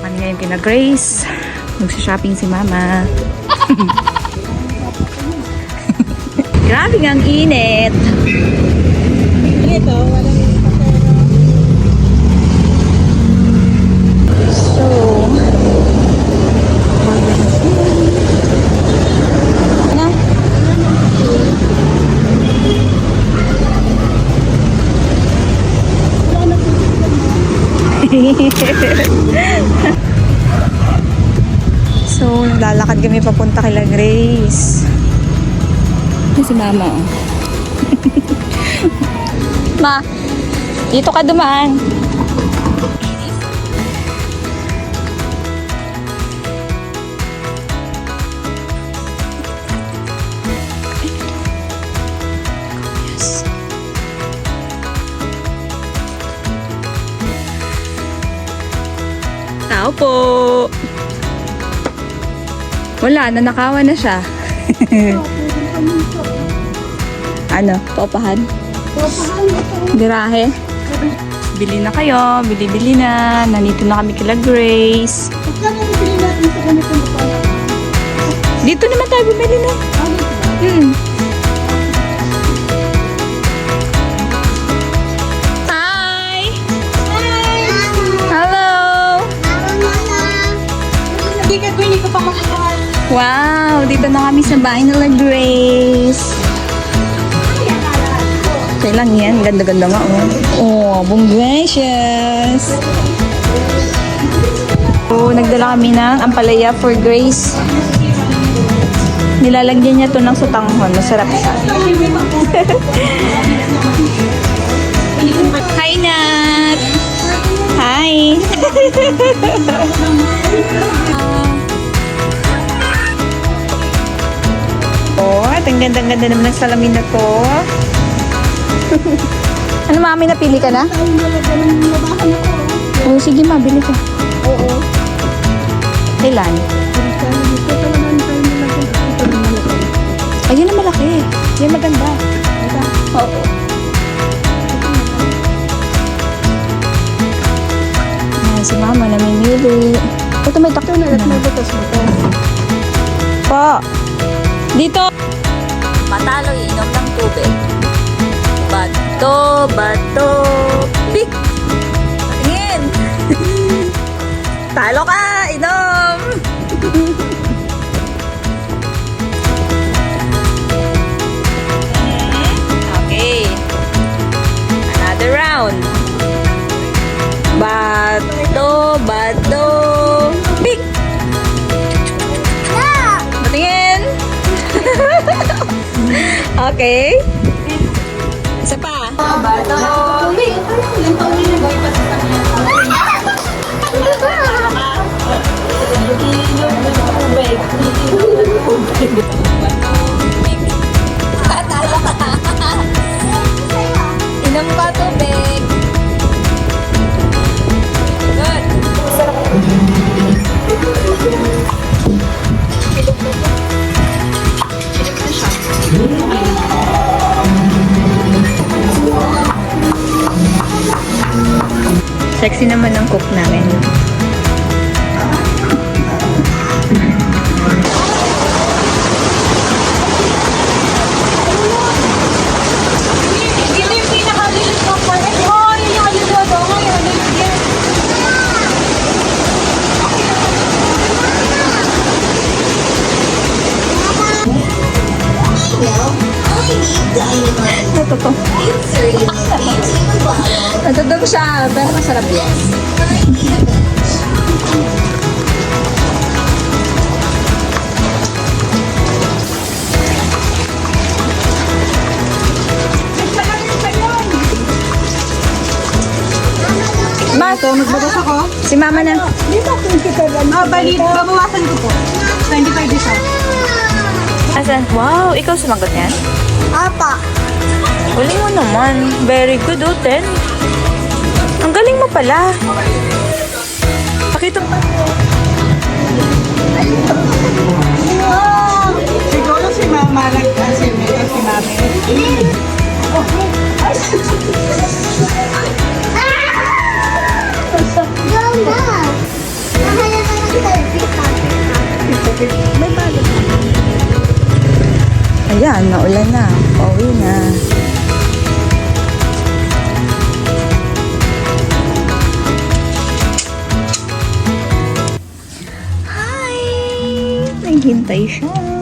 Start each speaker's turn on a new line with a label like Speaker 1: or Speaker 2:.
Speaker 1: kami ngayon kina Grace. Magsha-shopping si Mama. Grabe ang init.
Speaker 2: Ito, walang pasero.
Speaker 1: So, ano? So, naglalakad kami papunta kay La Grace. Si Mama. Ma, dito ka dumaan. Tao po. Wala, nanakawan na siya. Ano? Paupahan? Garahe? Bili na kayo. Bili-bili na. Nandito na kami kila Grace.
Speaker 2: Pagkano bili natin sa ganito na pala?
Speaker 1: Dito naman tayo bumili na. Hi!
Speaker 2: Hi!
Speaker 1: Hello!
Speaker 2: Hindi ka hindi ko pa makukuha.
Speaker 1: Wow! Dito na kami sa bahay nila Grace. Kailan yan? Ganda-ganda nga. Oh, bonggacious! So, nagdala kami ng ampalaya for Grace. Nilalagyan niya to ng sutanghon. Masarap siya. Hi, Nat! Hi! Oh, at ang ganda-ganda naman ng salamin na to. Ano, Mami? Napili ka na?
Speaker 2: Tayo nalagyan ng labahan ako.
Speaker 1: Oh, sige, mabili ka.
Speaker 2: Oo.
Speaker 1: Kailan?
Speaker 2: Dito naman tayo nalagyan. Ito na malaki.
Speaker 1: Ayun na malaki. Yan maganda.
Speaker 2: Diba?
Speaker 1: Oo. Ayan, si Mama namimili. Ito may takto na.
Speaker 2: May butas mo to.
Speaker 1: Po. Dito. Matalo, inom ng tubig. Bato, bato. Big. Tingin. Talo ka, inom. Okay. Another round. Bato, bato. Big. Patingin. Okay. Isa pa. Bato. Big. Talo ka. Inom ka tubig. Good. Sexy naman ang cook namin.
Speaker 2: Ito yung pinaka-lilit ko po. Oo, yun yung alidodo. Ngayon, yun.
Speaker 1: Ito. Natutog siya, pero masarap yan. Ma,
Speaker 2: Ito, nagbagas ako.
Speaker 1: si Mama na.
Speaker 2: Dito, 27. Balit, babawasan ko po. 25 isa.
Speaker 1: Asan? Wow, ikaw sumagot niyan?
Speaker 2: Apa.
Speaker 1: Galing mo naman. Very good, Uten. Ang galing mo pala. Pakita mo.
Speaker 2: Siguro si Mama nag-kasi si Mami. May balot.
Speaker 1: Ayan, naulan na. Pauwi na. Hi! Naghintay siya.